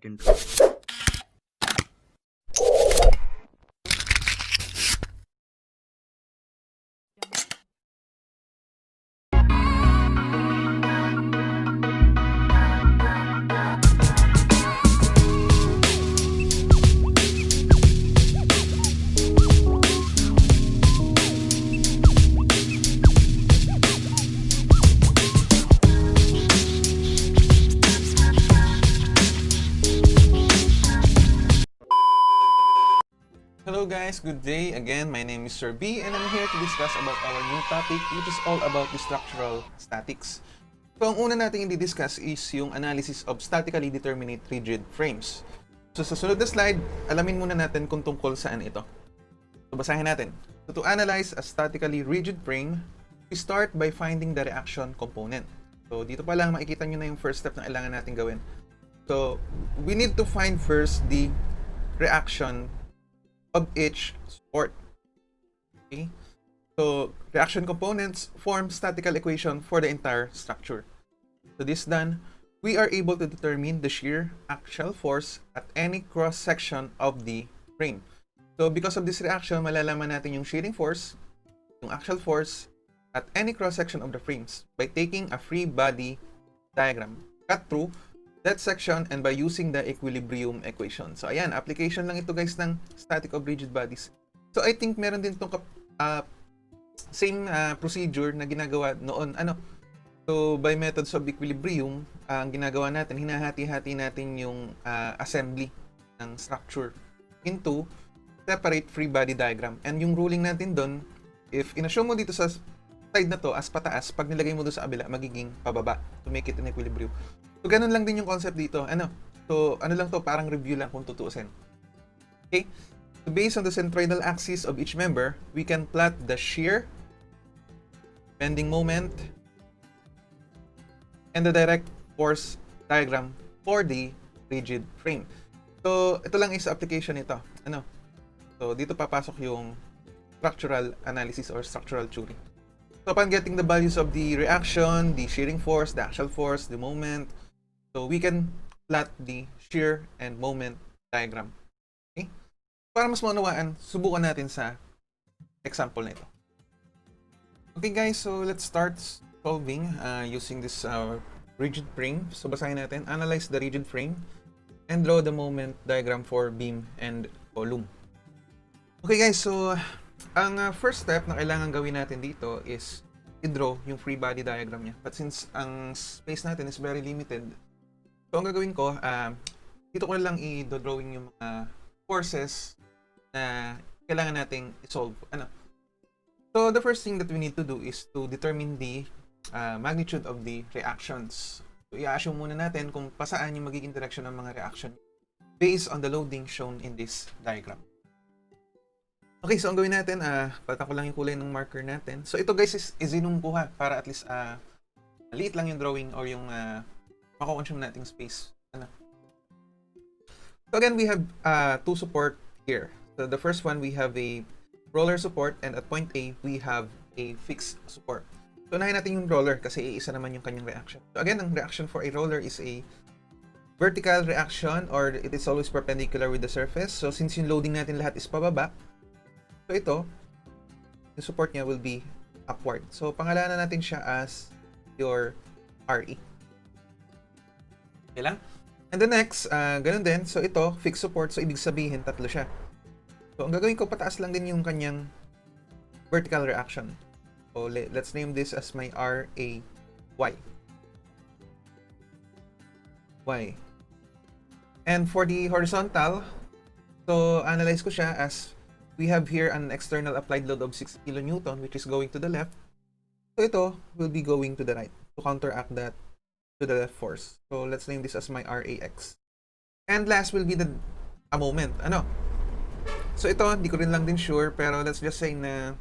intro. Hello guys, good day. Again, my name is Sir B and I'm here to discuss about our new topic which is all about the structural statics. So ang una natin i-discuss is yung analysis of statically determinate rigid frames. So sa sunod na slide, alamin muna natin kung tungkol saan ito. So basahin natin. So to analyze a statically rigid frame, we start by finding the reaction component. So dito pa lang makikita nyo na yung first step na kailangan natin gawin. So we need to find first the reaction of each support. Okay? So, reaction components form statical equation for the entire structure. So this done, we are able to determine the shear axial force at any cross-section of the frame. So because of this reaction, malalaman natin yung shearing force, yung axial force, at any cross-section of the frames by taking a free body diagram. Cut through that section and by using the equilibrium equation. So ayan, application lang ito guys ng static of rigid bodies. So I think meron din itong same procedure na ginagawa noon. So by methods of equilibrium, ang ginagawa natin, hinahati-hati natin yung assembly ng structure into separate free body diagram. And yung ruling natin doon, if inassume mo dito sa side na to as pataas, pag nilagay mo doon sa kabila, magiging pababa to make it in equilibrium. So, ganun lang din yung concept dito. So, lang to, parang review lang kung tutuusin. Okay? So, based on the centroidal axis of each member, we can plot the shear, bending moment, and the direct force diagram for the rigid frame. So, ito lang is application nito. So, dito papasok yung structural analysis or structural theory. So, upon getting the values of the reaction, the shearing force, the axial force, the moment, so we can plot the shear and moment diagram. Okay? Para mas maunawaan, subukan natin sa example na ito. Okay guys, so let's start solving using this rigid frame. So basahin natin, analyze the rigid frame and draw the moment diagram for beam and column. Okay guys, so ang first step na kailangan gawin natin dito is i-draw yung free body diagram niya. But since ang space natin is very limited, so ang gagawin ko, dito ko lang i-drawing yung mga forces na kailangan nating i-solve. So the first thing that we need to do is to determine the magnitude of the reactions. So i-assume muna natin kung pasaan yung magiging direction ng mga reaction based on the loading shown in this diagram. Okay, so ang gawin natin, palitan ko lang yung kulay ng marker natin. So ito guys is isinumpuha para at least maliit lang yung drawing or yung mako-consume nating space. So again, we have two support here. So the first one, we have a roller support, and at point A, we have a fixed support. So unahin natin yung roller kasi iisa naman yung kanyang reaction. So again, ang reaction for a roller is a vertical reaction or it is always perpendicular with the surface. So since yung loading natin lahat is pababa, so ito, yung support niya will be upward. So pangalanan natin siya as your RE. Okay lang? And the next, ganun din. So ito, fixed support. So ibig sabihin, tatlo siya. So ang gagawin ko, pataas lang din yung kanyang vertical reaction. So let's name this as my RAY. Y. And for the horizontal, so analyze ko siya as we have here an external applied load of 6 kN which is going to the left. So ito will be going to the right to counteract that to the left force. So let's name this as my RAX. And last will be the moment. So ito, hindi ko rin lang din sure, pero let's just say na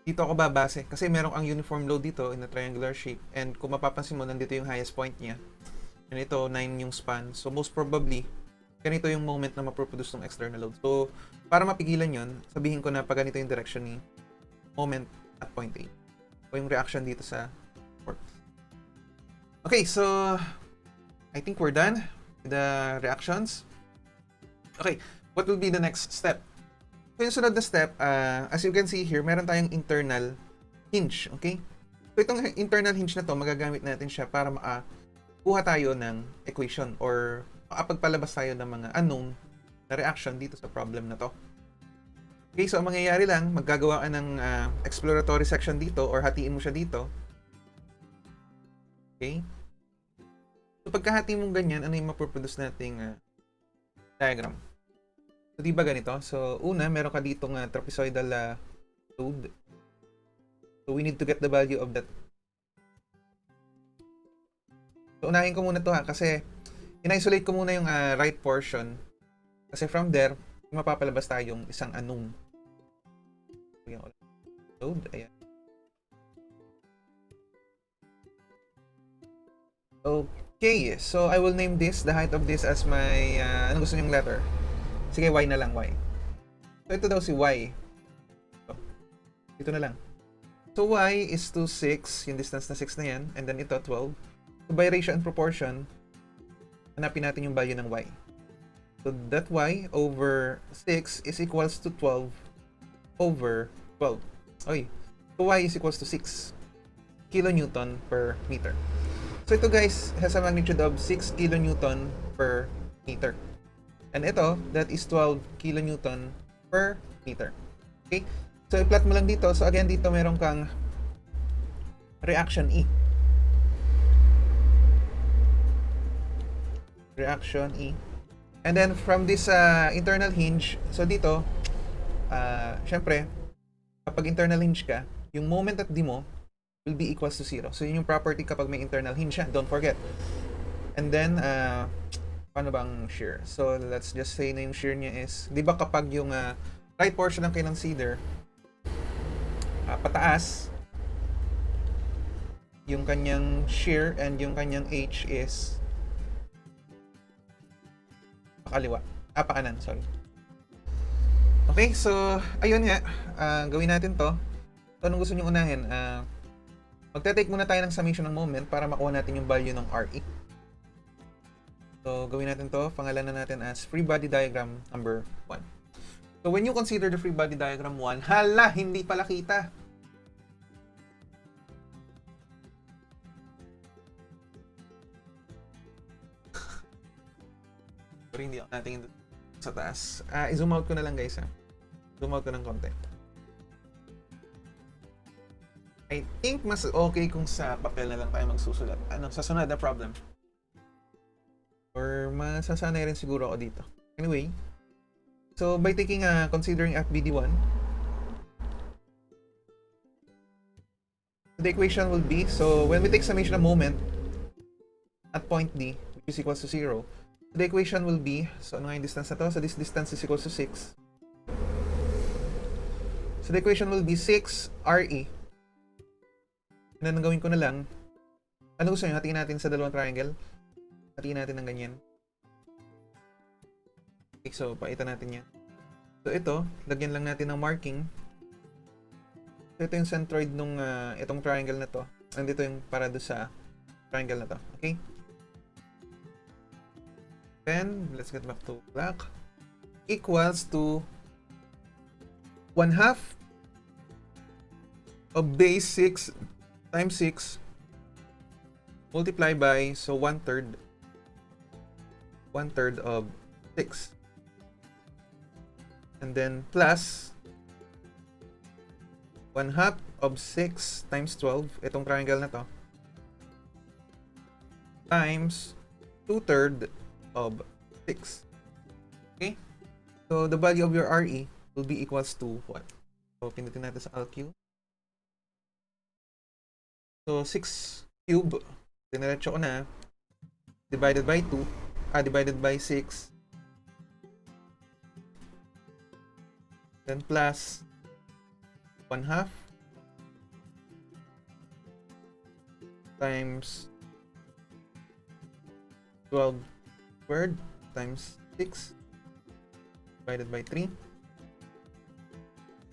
dito ako babase kasi merong ang uniform load dito in a triangular shape, and kung mapapansin mo, nandito yung highest point niya. And ito, 9 yung span. So most probably, ganito yung moment na maproproduce ng external load. So para mapigilan yon, sabihin ko na pag ganito yung direction ni moment at point A. O yung reaction dito sa port. Okay, so I think we're done. the reactions. Okay, what will be the next step? So yung sunod na step, as you can see here, meron tayong internal hinge, okay? So itong internal hinge na to, magagamit natin siya para makakuha tayo ng equation or makapagpalabas tayo ng mga unknown na reaction dito sa problem na to. Okay, so ang mangyayari lang, maggagawa ka ng exploratory section dito or hatiin mo siya dito. Okay? So pagkahati mong ganyan, ano yung maproproduce nating diagram? So, di ba ganito? So, una, meron ka ditong trapezoidal load. So, we need to get the value of that. So, unahin ko muna to kasi in-isolate ko muna yung right portion. Kasi from there, mapapalabas tayong isang unknown. Load, ayan. Okay, so I will name this, the height of this as my, ano gusto nyong letter? Sige, y na lang, y. So, ito daw si y. So, ito na lang. So, y is to 6, yung distance na 6 na yan, and then ito, 12. So, by ratio and proportion, hanapin natin yung value ng y. So, that y over 6 is equals to 12 over 12. Okay. So, y is equals to 6 kilonewton per meter. So, ito guys, has a magnitude of 6 kilonewton per meter. And ito, that is 12 kilonewton per meter. Okay? So, i-plot mo lang dito. So, again, dito meron kang reaction E. Reaction E. And then, from this internal hinge, so dito, syempre, kapag internal hinge ka, yung moment at D mo will be equals to 0. So, yun yung property kapag may internal hinge yan. Don't forget. And then, paano bang shear? So, let's just say na yung shear niya is, di ba kapag yung right portion ng consider, pataas, yung kanyang shear and yung kanyang H is pakaliwa. Pakanan, sorry. Okay, so, ayun nga, gawin natin to. So, anong gusto nyo unahin? Magte-take muna tayo ng summation ng moment para makuha natin yung value ng RE. So, gawin natin to. Pangalanan natin as free body diagram number 1. So, when you consider the free body diagram 1, hala, hindi pala kita. Pero hindi ako natin sa taas. I-zoom out ko na lang guys. Zoom out ko ng konti. I think mas okay kung sa papel na lang tayo magsusulat. Sa sunod na problem. Or masasanay rin siguro ako dito. Anyway, so by taking considering FBD1, the equation will be, so when we take summation of moment at point D, which is equals to 0, the equation will be, so ano nga yung distance na to? So this distance is equals to 6. So the equation will be 6 RE. And then gawin ko na lang, ano gusto nyo? Hatiin natin sa dalawang triangle. Hatiin natin ng ganyan. Okay, so paitan natin yan. So ito, lagyan lang natin ng marking. So ito yung centroid nung itong triangle na to. Nandito yung para do sa triangle na to. Okay? Then, let's get back to black. Equals to 1/2 of base 6 times 6 multiply by, so 1/3 of 6. And then plus 1/2 of 6 times 12, itong triangle na to, times 2/3 of 6. Okay? So, the value of your RE will be equals to what? So, pinutin natin sa LQ. So, 6 cube, diniretso ko na, divided by 2, divided by 6, then plus 1/2 times 12 squared times 6 divided by 3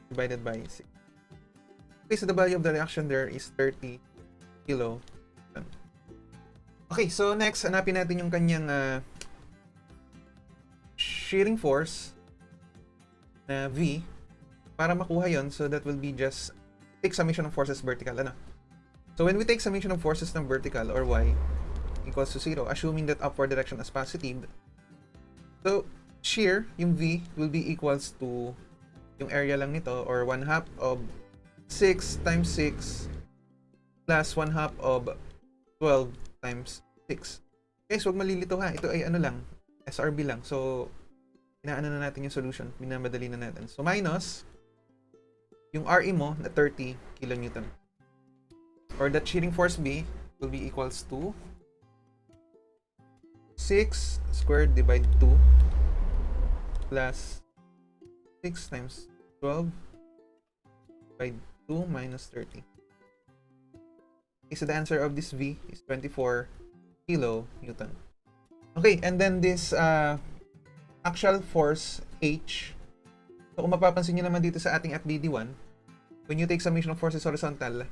divided by 6. Okay, so the value of the reaction there is 30 kilo. Okay, so next, hanapin natin yung kanyang shearing force na V para makuha yon. So that will be just take summation of forces vertical. Ano? So when we take summation of forces ng vertical or Y equals to 0, assuming that upward direction is positive, so shear, yung V, will be equals to yung area lang nito, or 1/2 of 6 times 6 plus 1/2 of 12 times 6. Okay, so huwag malilito ha. Ito ay ano lang, SRB lang. So, inaano na natin yung solution. Minamadali na natin. So, minus yung RE mo na 30 kilonewton. Or that shearing force B will be equals to 6 squared divided 2 plus 6 times 12 by 2 minus 30. Okay, so the answer of this V is 24 kilonewton. Okay, and then this actual force H. So kung mapapansin nyo naman dito sa ating FBD1, when you take summation of forces horizontal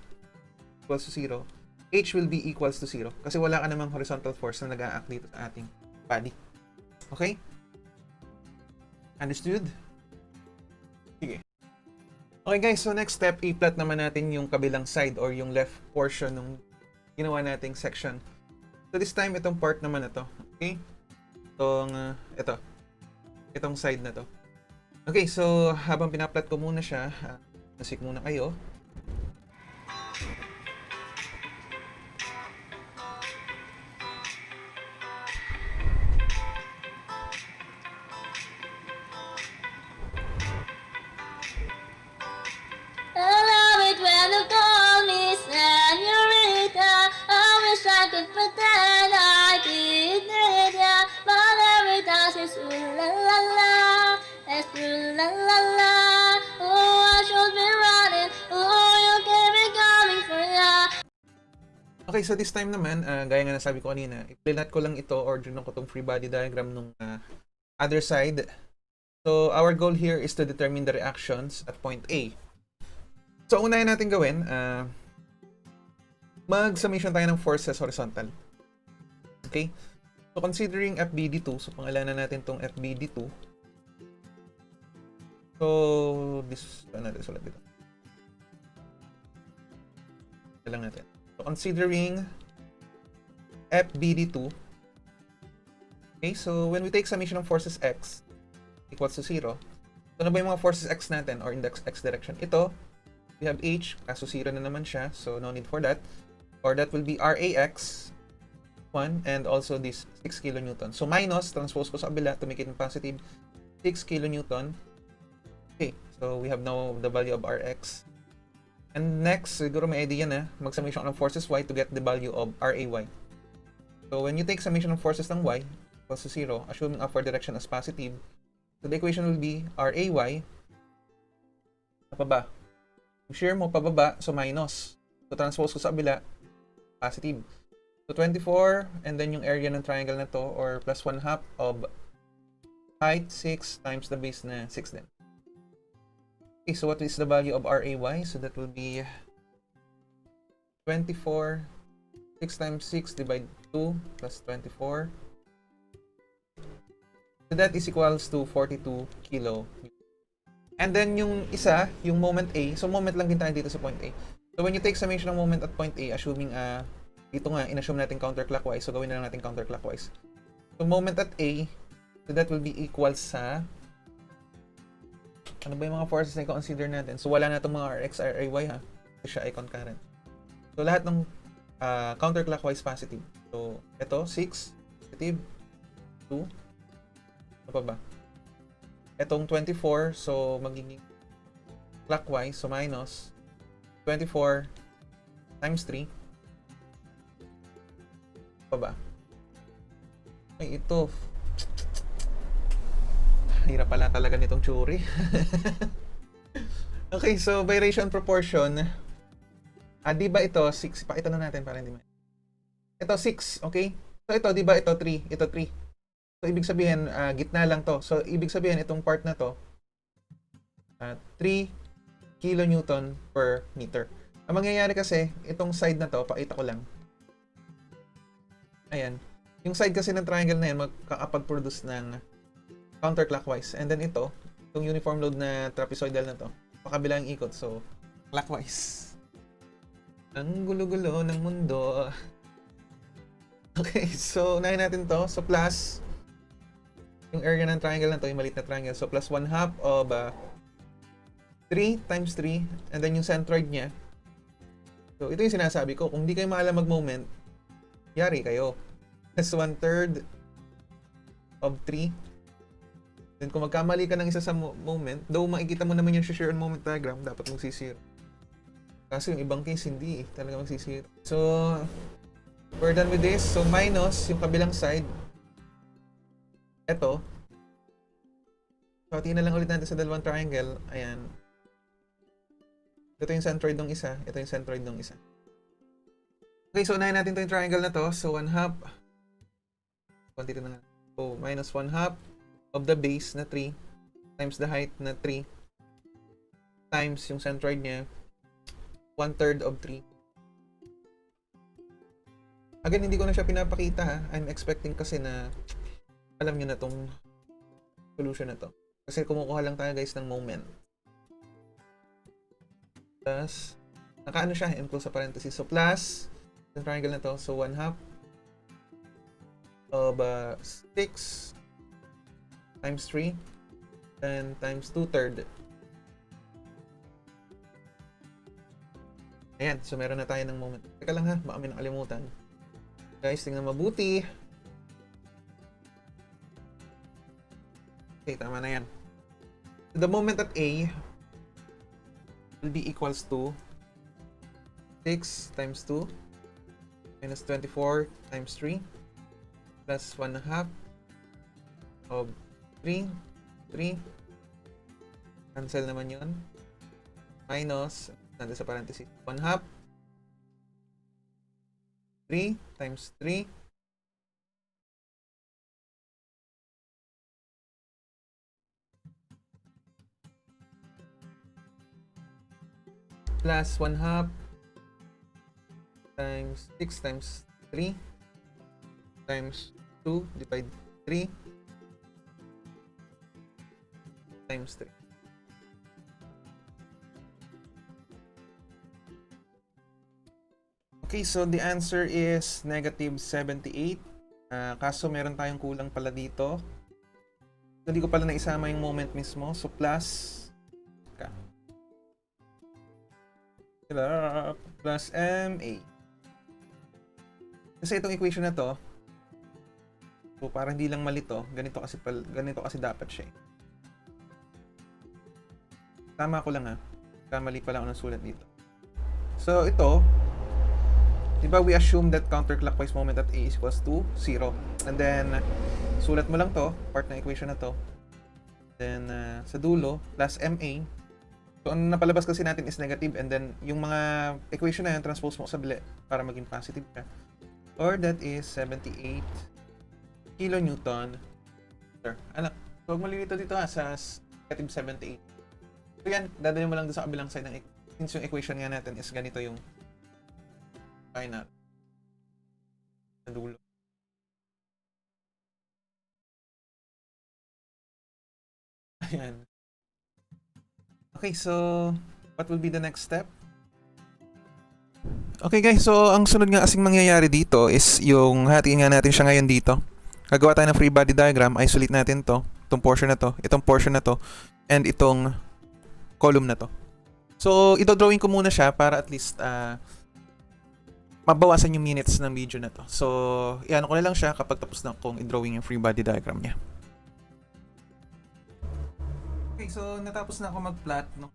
equals to 0, H will be equals to 0. Kasi wala ka namang horizontal force na nag-a-act dito sa ating body. Okay? Understood? Sige. Okay guys, so next step, i-plot naman natin yung kabilang side or yung left portion ng ginawa nating section. So this time, itong part naman na to. Okay? Itong side na to. Okay, so habang pinaplot ko muna siya, nasik muna kayo. Okay, so this time naman, gaya nga nasabi ko kanina, i-plot ko lang ito or dyan ko itong free body diagram nung other side. So, our goal here is to determine the reactions at point A. So, unahin natin gawin, mag-summation tayo ng forces horizontal. Okay? So, considering FBD2, so pangalanan natin itong FBD2. So, this, ano natin sulat dito? Ito lang natin. So, considering FBD2, okay, so when we take summation of forces X equals to 0, so ano ba yung mga forces X natin or in the X direction? Ito, we have H, kaso 0 na naman siya, so no need for that. Or that will be RAX, 1, and also this 6 kilonewton. So minus, transpose ko sa kabila to make it positive, 6 kilonewton. Okay, so we have now the value of Rx. And next, siguro may idea na, mag-summation ng forces Y to get the value of RAY. So when you take summation of forces ng Y equals to 0, assuming upward direction as positive, so the equation will be RAY, pababa. Yung shear mo, pababa, so minus. So transpose ko sa kabila, positive. So 24, and then yung area ng triangle na to, or plus 1/2 of height 6 times the base na 6 din. Okay, so what is the value of RAY? So that will be 24, 6 times 6 divided 2 plus 24. So that is equals to 42 kilo. And then yung isa, yung moment A, so moment lang din tayo dito sa point A. So when you take summation ng moment at point A, assuming dito nga, in-assume natin counterclockwise, so gawin na lang natin counterclockwise. So moment at A, so that will be equal sa, ano ba yung mga forces na i-consider natin? So wala na itong mga RX, RAY ha, so siya ay concurrent. So lahat ng counterclockwise positive. So ito, 6, positive, 2, ano pa ba? Itong 24, so magiging clockwise, so minus 24 times 3. Pa ba? Ay, ito. Hirap pala talaga nitong theory. Okay, so by ratio and proportion, di ba ito 6? Pakita na natin para hindi ito 6, okay? So ito, di ba ito 3? Ito 3. So ibig sabihin, gitna lang to. So ibig sabihin, itong part na to, 3 kilonewton per meter. Ang mangyayari kasi, itong side na to, pakita ko lang. Ayan. Yung side kasi ng triangle na yan, magkakapag-produce ng counterclockwise. And then ito, itong uniform load na trapezoidal na to, pakabilang ikot. So, clockwise. Ang gulo-gulo ng mundo. Okay, so unahin natin to. So, plus, yung area ng triangle na to, yung maliit na triangle. So, plus 1/2 of 3 times 3. And then yung centroid niya. So, ito yung sinasabi ko. Kung di kayo maalam mag-moment, yari kayo. Plus 1/3 of 3. Then kung magkamali ka ng isa sa moment, though makikita mo naman yung share on moment diagram, dapat magsisira. Kasi yung ibang case, hindi talaga magsisira. So, we're done with this. So, minus yung kabilang side. Ito. So, tingnan lang ulit natin sa dalawang triangle. Ayan. Ito yung centroid ng isa. Ito yung centroid ng isa. Okay, so unahin natin ito yung triangle na to. So, 1/2. Konti na nga. So, minus 1/2 of the base na 3 times the height na 3 times yung centroid niya 1/3 of 3. Again, hindi ko na siya pinapakita ha. I'm expecting kasi na alam nyo na tong solution na to. Kasi kumukuha lang tayo guys ng moment. Plus, nakaano siya, enclose sa parenthesis. So, plus, yung triangle na to. So, 1/2 of 6 times 3 and times 2/3. Ayan, so meron na tayo ng moment. Teka lang ha, baka may nakalimutan. Guys, tingnan mabuti. Okay, tama na yan. The moment at A will be equals to 6 times 2 minus 24 times 3 plus 1/2 of 3. Cancel naman yun. Minus, nandun sa parenthesis, 1/2. 3 times 3. Plus 1/2 times 6 times 3 times 2 divide 3 times 3. Okay, so the answer is negative 78. Kaso meron tayong kulang pala dito. Hindi ko pala naisama yung moment mismo. So plus plus MA. Kasi itong equation na to, so parang hindi lang mali to, ganito kasi dapat siya. Tama ko lang ha. Kamali pala ako ng sulat dito. So ito, diba we assume that counterclockwise moment at A is equals to 0. And then, sulat mo lang to, part ng equation na to. Then, sa dulo, plus MA. So, ang napalabas kasi natin is negative. And then, yung mga equation na yun, transpose mo sa bili para maging positive ka. Or that is 78 kilonewton. Anak, so huwag malilito dito ha, sa negative 78. So yan, dadalhin mo lang doon sa kabilang side ng since yung equation nga natin is ganito yung final sa dulo. Ayan. Okay, so what will be the next step? Okay guys, so ang sunod nga kasing mangyayari dito is yung hatiin nga natin siya ngayon dito. Gagawa tayo ng free body diagram, isolate natin to, itong portion na to, itong portion na to, and itong column na to. So, ito-drawing ko muna siya para at least mabawasan yung minutes ng video na to. So, iyan ko na lang siya kapag tapos na kong i-drawing yung free body diagram niya. Okay, so natapos na ako mag-plot ng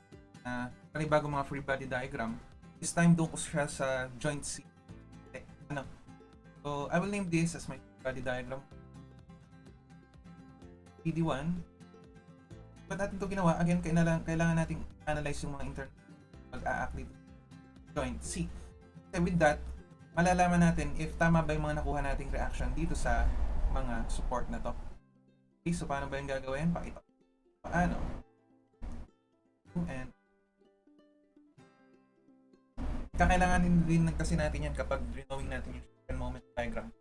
panibagong mga free body diagram. This time doon ko siya sa joint C. Okay, ano? So, I will name this as my free body diagram. PD1. Ba't natin ito ginawa? Again, kailangan natin analyze yung mga internal mag-a-act dito. Joint C. And with that, malalaman natin if tama ba yung mga nakuha nating reaction dito sa mga support na to. Okay, so paano ba yung gagawin? Pakita ko. Paano? And kakailangan din kasi natin yan kapag drawing natin yung moment diagram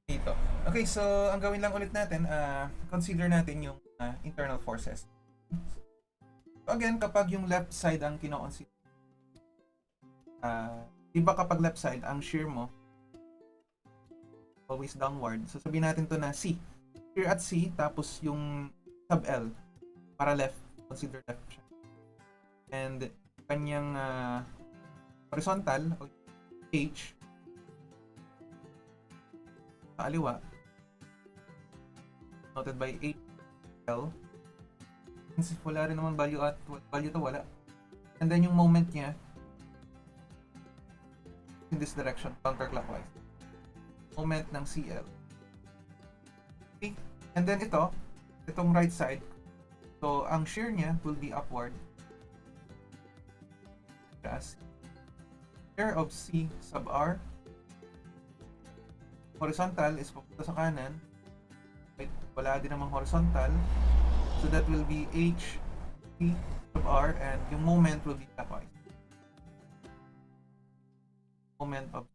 dito. Okay, so ang gawin lang ulit natin, consider natin yung internal forces. So again, kapag yung left side ang kino-consider, diba kapag left side, ang shear mo always downward. So sabihin natin to na C. Shear at C, tapos yung sub L para left. Consider left siya. And kanyang horizontal, o H, sa kaliwa, noted by HL. Since wala rin naman value at value to wala. And then yung moment niya, in this direction, counterclockwise. Moment ng CL. Okay? And then itong right side, so ang shear niya will be upward. As shear of C sub R, horizontal is papunta sa kanan. Wait, wala din namang horizontal. So that will be H C sub R, and yung moment will be clockwise. Moment of,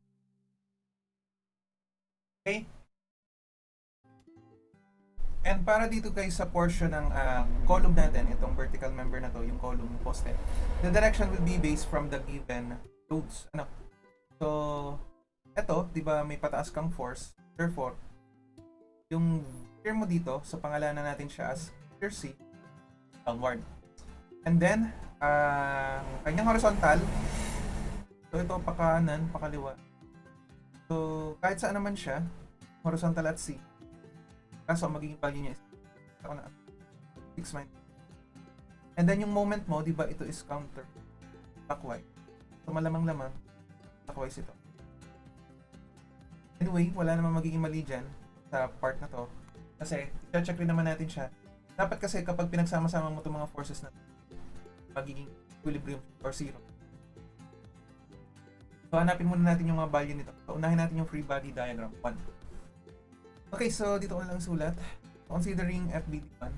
okay? And para dito guys sa portion ng column natin, itong vertical member na to, yung column poste, the direction will be based from the given loads. Ano? So, eto, di ba may pataas kang force, therefore, yung shear mo dito, so pangalanan natin siya as shear C, downward. And then, kanyang horizontal, so ito pakanan, pakaliwa. So, kahit saan naman siya, horizontal at C, kaso magiging value niya is 6 minus. And then yung moment mo, di ba ito is counter clockwise. So malamang-lamang clockwise ito. Anyway, wala namang magiging mali dyan sa part na to. Kasi, i-check rin naman natin siya. Dapat kasi kapag pinagsama-sama mo itong mga forces na magiging equilibrium or zero. So hanapin muna natin yung mga value nito. So unahin natin yung free body diagram 1. Okay, so dito ko lang sulat. Considering FBD1,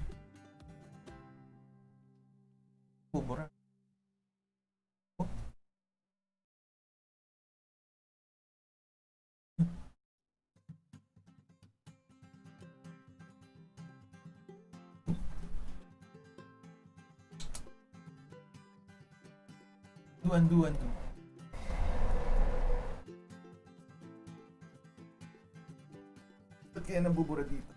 bubura. Undo. Ba't kaya nabubura dito?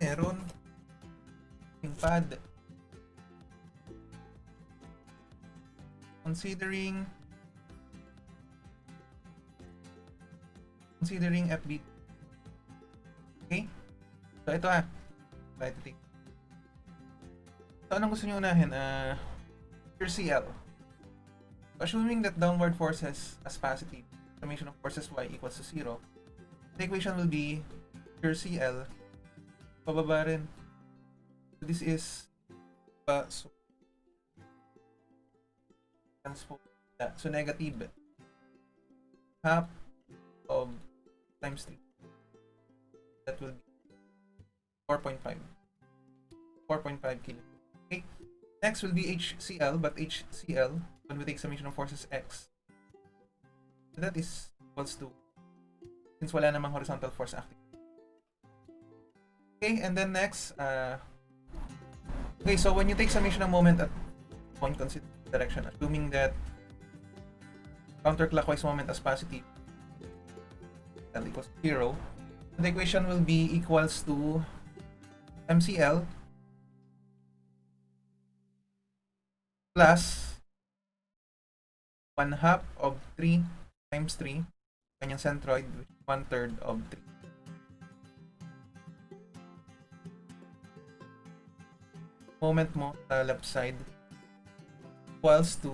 Meron yung pad. Considering FB. Okay? So ito try to take. So anong gusto nyo unahin? Your CL. Assuming that downward forces as positive, summation of forces y equals to 0, the equation will be your CL pababa rin. So this is so transpose that. So negative half of times 3. That will be 4.5 kilo. Okay. Next will be HCl, but HCl, when we take summation of forces x, so that is equals to, since wala namang horizontal force acting. Okay, and then next, okay, so when you take summation of moment at point consider direction, assuming that counterclockwise moment as positive, L equals 0, the equation will be equals to MCL plus 1/2 of 3 times 3, kanyang centroid, which is 1/3 of 3. Moment mo sa left side equals to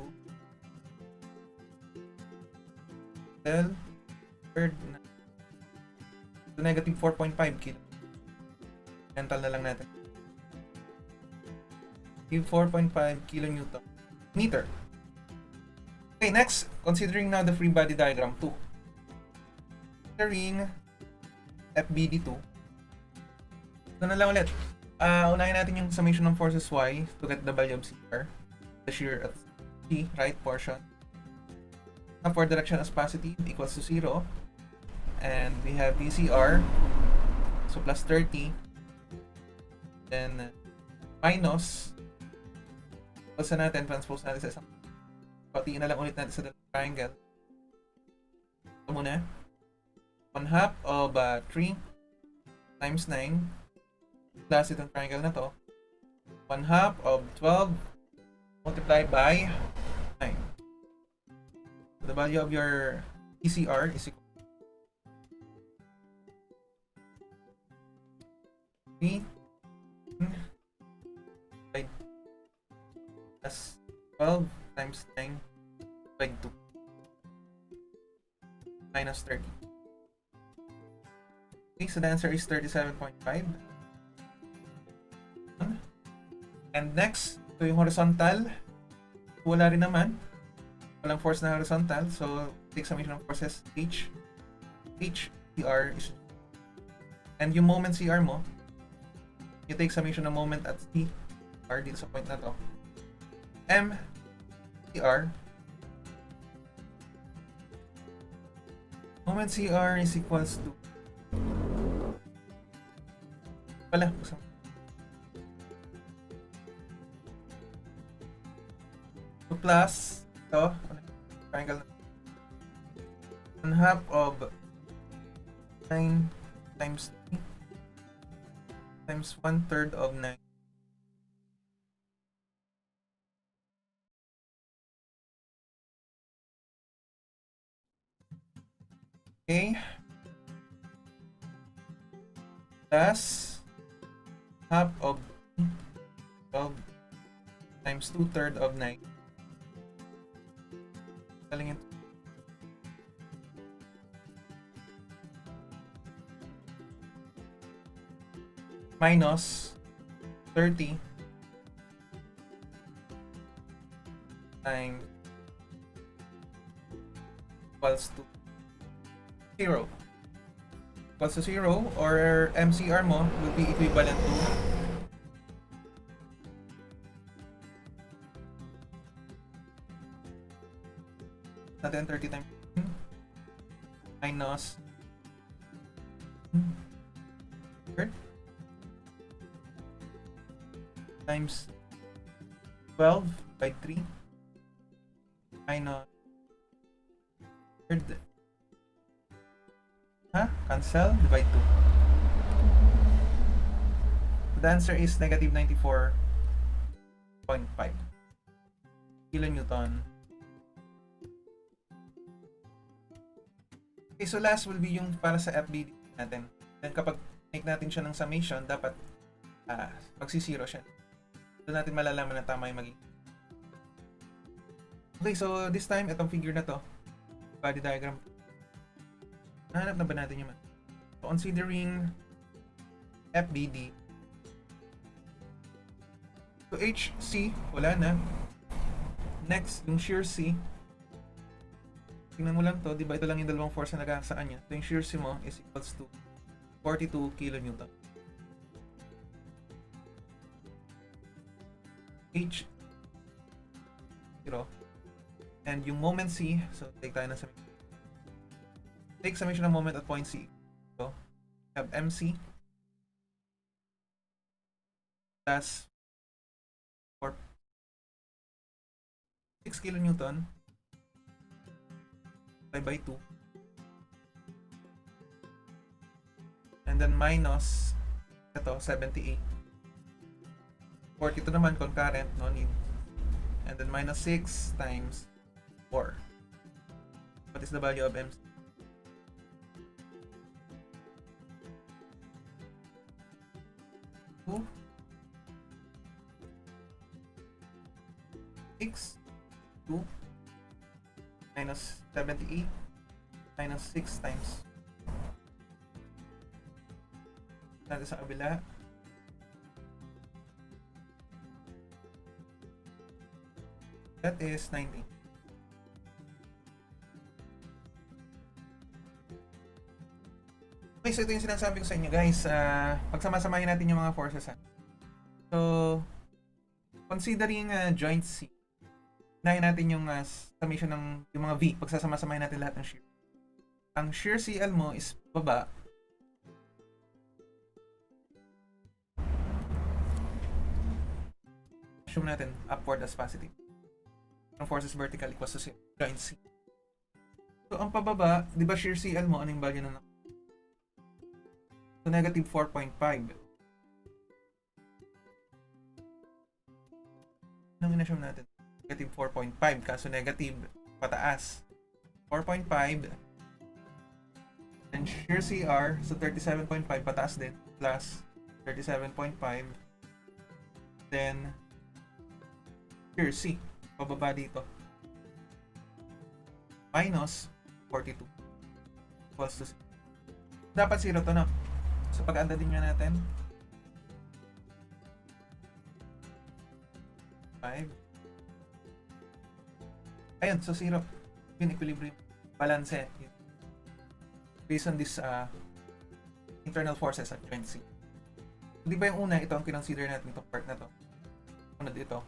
L third na to negative 4.5 kilo. Mental na lang natin. Give 4.5 kilonewton meter. Okay, next, considering now the free body diagram 2. Considering FBD2. Ito na lang ulit. Unahin natin yung summation of forces y to get the value of CR, the shear at C, right portion. For direction as positive equals to 0. And we have PCR, so plus 30. Then minus, also natin, transpose natin sa isang. Patiin na lang ulit natin sa dalawang triangle. Ito muna. 1/2 of 3 times 9 plus itong triangle na to. 1/2 of 12 multiplied by 9. So the value of your PCR is equal to 3 plus 12 times 9 by 2 minus 30. Okay, so the answer is 37.5. And next, ito yung horizontal. Wala rin naman. Walang force na horizontal. So, take summation of forces H. CR is... And yung moment CR mo, you take summation of moment at CR dito sa point na to. M CR. Moment CR is equals to... Pala, so plus ito, triangle 1/2 of 9 times 3 times 1/3 of 9. Okay. Plus half of 12 times 2/3 of 9. Galing ito. Minus 30 times equals to 0. Equals to 0, or MCR mo will be equivalent to natin 30 times minus times 12 by 3 minus cancel, divide 2. The answer is negative 94.5 kilonewton. Okay, so last will be yung para sa FBD natin. Then kapag make natin siya ng summation, dapat magsisiro siya. Doon natin malalaman na tama yung magiging. Okay, so this time, itong figure na to, body diagram. Nahanap na ba natin yung so, considering FBD, so HC, wala na. Next, yung shear C. Tingnan mo lang to, di ba ito lang yung dalawang force na nagkakasa kanya. So yung shear C mo is equals to 42 kilonewton. H 0. And yung moment C, so take tayo na sa take summation of moment at point C. So we have MC plus 6 kilonewton by 2, and then minus ito 78, 42 naman concurrent, no need, and then minus 6 times 4. What is the value of MC? Two, 6, 2 minus 78 minus 6 times natin sa kabila. That is 90. Okay, so ito yung sinasabi ko sa inyo guys. Pagsama-samahin natin yung mga forces. So, considering joint C, unahin natin yung summation ng yung mga V. Pagsasama-samahin natin lahat ng shear. Ang shear CL mo is baba. Assume natin upward as positive. Ang forces vertical equals to 0. Join C. So, ang pababa, di ba shear CL mo, ano yung value na so, negative 4.5. Anong in-assume natin? Negative 4.5. Kaso negative, pataas. 4.5. And shear CR, so 37.5, pataas din. Plus 37.5. Then, shear C, pababa dito. Minus 42 equals to 0. Dapat 0 to na. So pag-anda din nyo natin 5. Ayun, so 0 in equilibrium, balance based on this internal forces at joint C. Di ba yung una, ito ang kinonsider natin itong part na to. Sunod ito.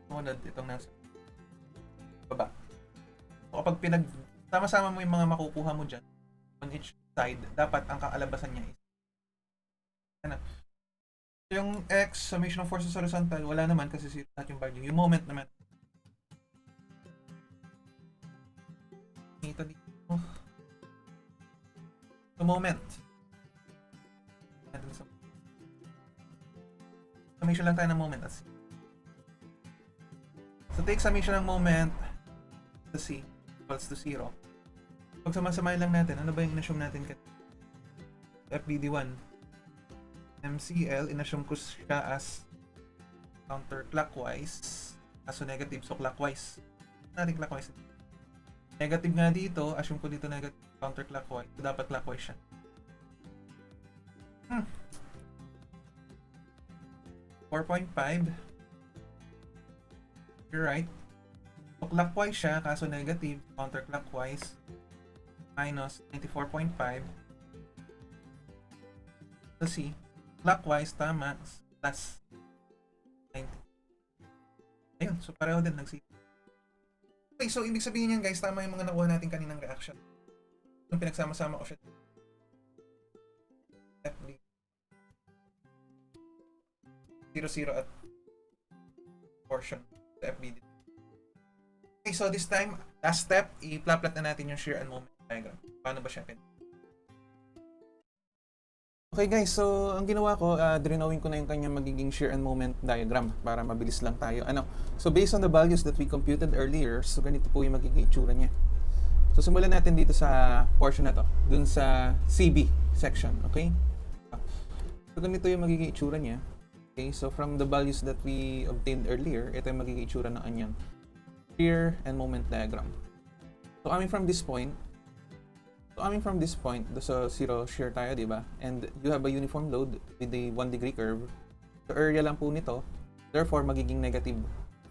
Sunod itong nasa baba. So kapag sama-sama mo yung mga makukuha mo dyan on each side, dapat ang kakalabasan niya is ano? Yung X, summation of forces horizontal, wala naman kasi zero lahat yung value. Yung moment naman. Ito dito. The moment. Summation lang tayo ng moment at C. So take summation ng moment to C equals to 0. Pag samasamahin lang natin, ano ba yung in-assume natin? FBD1 MCL, in-assume ko siya as counterclockwise, kaso negative, so clockwise natin clockwise. Negative nga dito, assume ko dito negative, counterclockwise, so dapat clockwise siya. 4.5. You're right. So clockwise siya, kaso negative, counterclockwise, minus 94.5. So C, clockwise, tama, plus 90. Ayun, so pareho din nag-C. Okay, so ibig sabihin yan guys, tama yung mga nakuha natin kaninang reaction. Nung pinagsama-sama ko siya. FB 0 at portion sa FBD. Okay, so this time, last step, i-plot na natin yung shear and moment diagram. Paano ba siya? Okay guys, so ang ginawa ko, drawing ko na yung kanyang magiging shear and moment diagram para mabilis lang tayo. So based on the values that we computed earlier, so ganito po yung magiging itsura niya. So simulan natin dito sa portion na to, dun sa CB section, okay? So ganito yung magiging itsura niya. Okay, so from the values that we obtained earlier, ito yung magiging itsura ng kanyang shear and moment diagram. So coming from this point, so 0 shear tayo, di ba? And you have a uniform load with a 1 degree curve. So area lang po nito, therefore magiging negative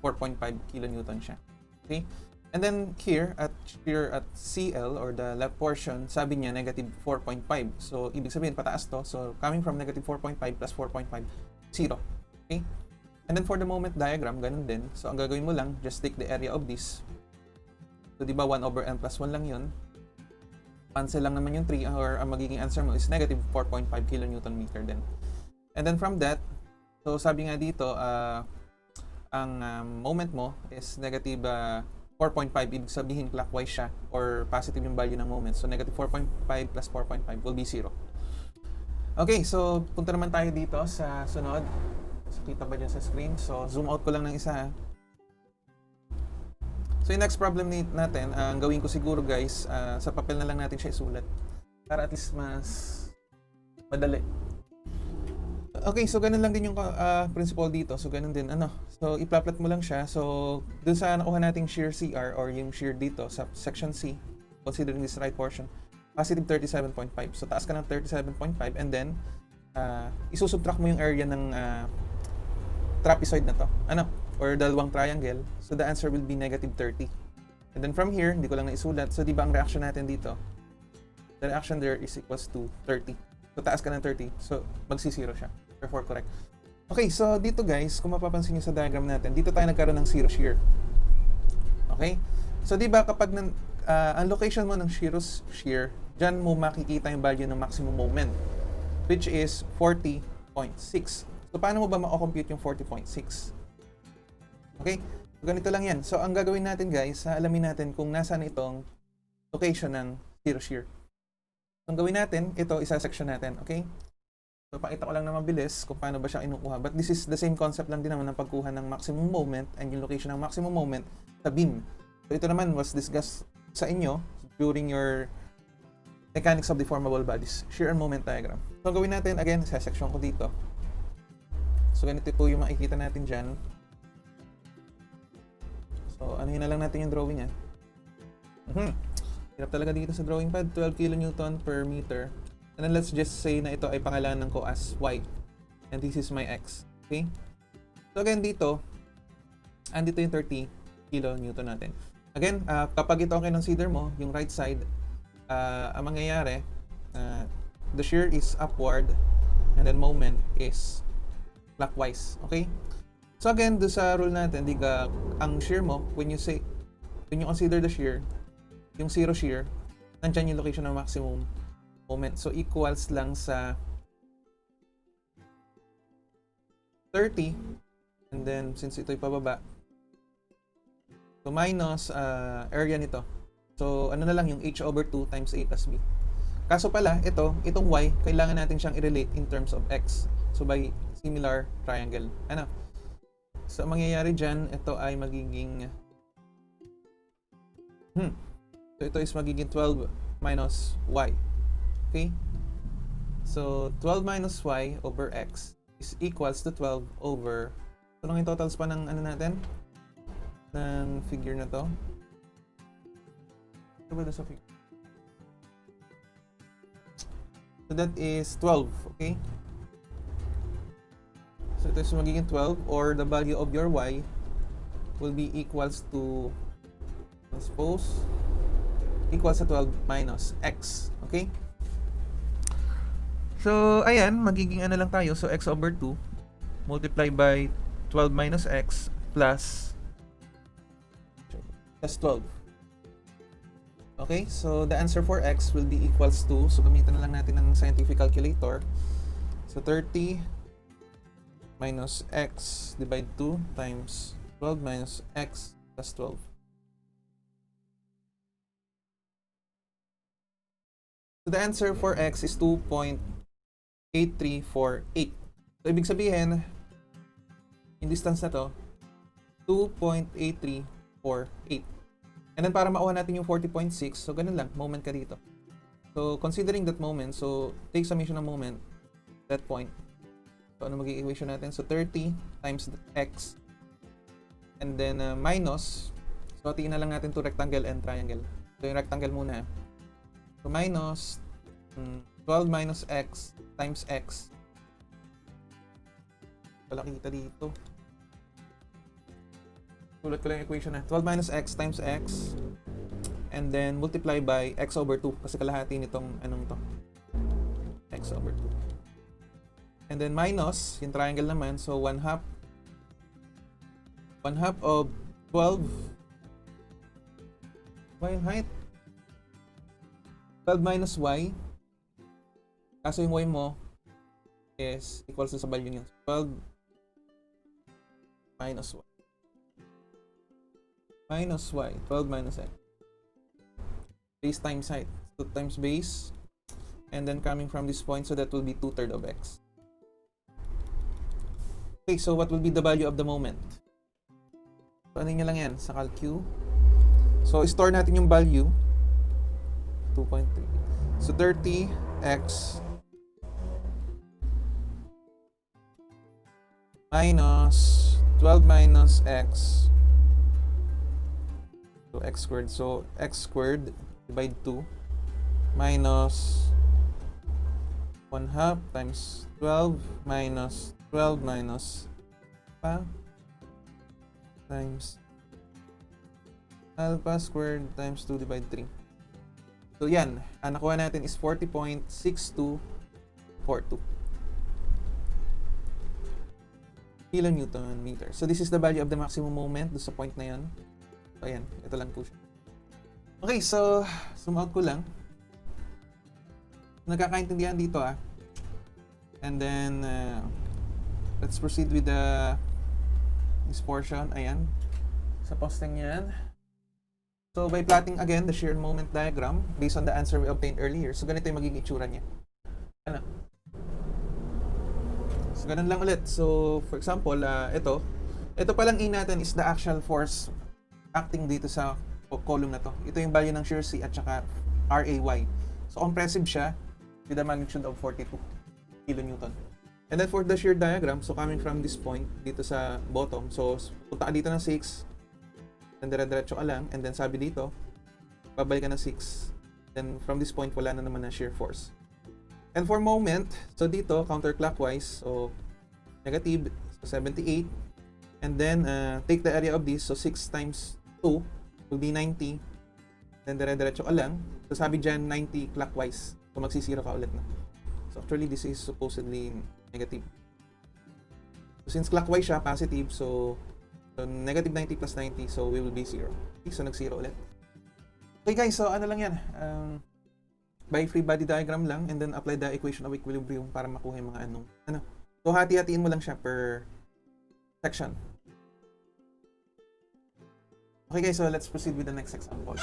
4.5 kilonewton siya. Okay? And then here, at shear at CL or the left portion, sabi niya negative 4.5. So ibig sabihin pataas to. So coming from negative 4.5 plus 4.5, 0. Okay? And then for the moment diagram, ganun din. So ang gagawin mo lang, just take the area of this. So di ba 1 over n plus 1 lang yun. Cancel lang naman yung 3, or ang magiging answer mo is negative 4.5 kilonewton meter din. And then from that, so sabi nga dito, ang moment mo is negative 4.5, ibig sabihin clockwise siya, or positive yung value ng moment. So negative 4.5 plus 4.5 will be 0. Okay, so punta naman tayo dito sa sunod. So kita ba dyan sa screen? So zoom out ko lang ng isa. So yung next problem natin, ang gawin ko siguro guys, sa papel na lang natin siya isulat para at least mas madali. Okay, so ganun lang din yung principle dito. So ganun din, so i-plot mo lang siya. So dun sa nakuha nating shear CR or yung shear dito sa section C, considering this right portion, positive 37.5. So taas ka ng 37.5 and then isusubtract mo yung area ng trapezoid na to. Or dalawang triangle. So the answer will be negative 30. And then from here, hindi ko lang naisulat. So di ba ang reaction natin dito? The reaction there is equals to 30. So taas ka ng 30. So magsi-0 siya. Therefore correct. Okay, so dito guys, kung mapapansin niyo sa diagram natin, dito tayo nagkaroon ng zero shear. Okay? So, di ba kapag ang location mo ng shear, dyan mo makikita yung value ng maximum moment, which is 40.6. So, paano mo ba ma-compute yung 40.6? Okay? So, ganito lang yan. So, ang gagawin natin guys, alamin natin kung nasaan itong location ng zero shear. So, ang gawin natin, ito, isa-section natin. Okay? So, pakita ko lang na mabilis kung paano ba siya inukuha. But this is the same concept lang din naman ng pagkuha ng maximum moment and yung location ng maximum moment sa beam. So, ito naman was discussed sa inyo during your mechanics of deformable bodies, shear and moment diagram. So, ang gawin natin, again, isa-section ko dito. So, ganito po yung makikita natin dyan. So, anuhin na lang natin yung drawing niya. Hirap talaga dito sa drawing pad, 12 kN per meter. And then let's just say na ito ay pangalanan ko as Y. And this is my X. Okay? So again dito, andito yung 30 kN natin. Again, kapag ito ang kinonsider mo, yung right side, ang mangyayari, the shear is upward and then moment is clockwise. Okay? So again, do sa rule natin, ang shear mo, when you consider the shear, yung zero shear, nandyan yung location ng maximum moment. So equals lang sa 30, and then since ito'y pababa, so minus area nito. So ano na lang yung h over 2 times a plus b. Kaso pala, itong y, kailangan natin siyang i-relate in terms of x. So by similar triangle. Ano? So mangyayari dyan, ito ay magiging so ito is magiging 12 minus y. Okay? So 12 minus y over x is equals to 12 over, so lang yung total span ng ano natin? Ng figure na to. Ito ba sa figure? So that is 12, okay? So ito is magiging 12, or the value of your y will be equals to, I suppose, equals to 12 minus x, okay? So, ayan, magiging ano lang tayo. So, x over 2 multiply by 12 minus x plus 12. Okay, so the answer for x will be equals to, so gamitin na lang natin ng scientific calculator. So, 30 minus x divide 2 times 12 minus x plus 12. So, the answer for x is 2.8348. So, ibig sabihin, yung distance na to, 2.8348. And then, para makuha natin yung 40.6, so ganun lang, moment ka dito. So, considering that moment, so, take summation of moment, that point. So, ano magiging equation natin? So, 30 times x, and then, minus, so, hatiin na lang natin to rectangle and triangle. So, yung rectangle muna. So, minus 12 minus x times x. Wala kita dito. Ulit ko lang yung equation na. 12 minus x times x. And then multiply by x over 2. Kasi kalahati nitong anong to. X over 2. And then minus, yung triangle naman. So 1 half. 1 half of 12. Y height. 12 minus y. Kaso yung y mo is equals to sa value niyo. 12 minus y. Minus y. 12 minus x. Base times height. 2 times base. And then coming from this point, so that will be 2/3 of x. Okay, so what will be the value of the moment? So, ano nyo lang yan? Sa calcu. So, store natin yung value. 2.3. So, 30x minus 12 minus x. So, x squared. So, x squared divide 2 minus 1 half times 12 minus 12 minus pa times alpha squared times 2 divide 3. So, yan. Ang nakuha natin is 40.6242 kilonewton meter. So, this is the value of the maximum moment do sa point na yan. So, ayan. Ito lang po siya. Okay, so, zoom out ko lang. Nagkakaintindihan dito And then, let's proceed with this portion. Ayan. Sa posting yan. So, by plotting again the shear moment diagram based on the answer we obtained earlier. So, ganito yung magiging itsura niya. Ano? So, ganun lang ulit. So, for example, ito palang E natin is the actual force acting dito sa column na to. Ito yung value ng shear C at saka RAY. So, compressive siya with a magnitude of 42 kilonewton. And then for the shear diagram, so coming from this point dito sa bottom, so punta ka dito ng 6, then dire-diretso ka lang, and then sabi dito, babalik ka ng 6, then from this point, wala na naman na shear force. And for moment, so dito, counterclockwise, so negative, so 78, and then take the area of this, so 6 times 2 will be 90, then dire-diretso ka lang, so sabi dyan, 90 clockwise, so magsisiro ka ulit na. So actually, this is supposedly negative. So since clockwise siya, positive, so negative 90 plus 90, so we will be 0. Okay, so nag-0 ulit. Okay guys, so ano lang yan, by free body diagram lang, and then apply the equation of equilibrium para makuha yung mga ano. So hati-hatiin mo lang siya per section. Okay guys, so let's proceed with the next example.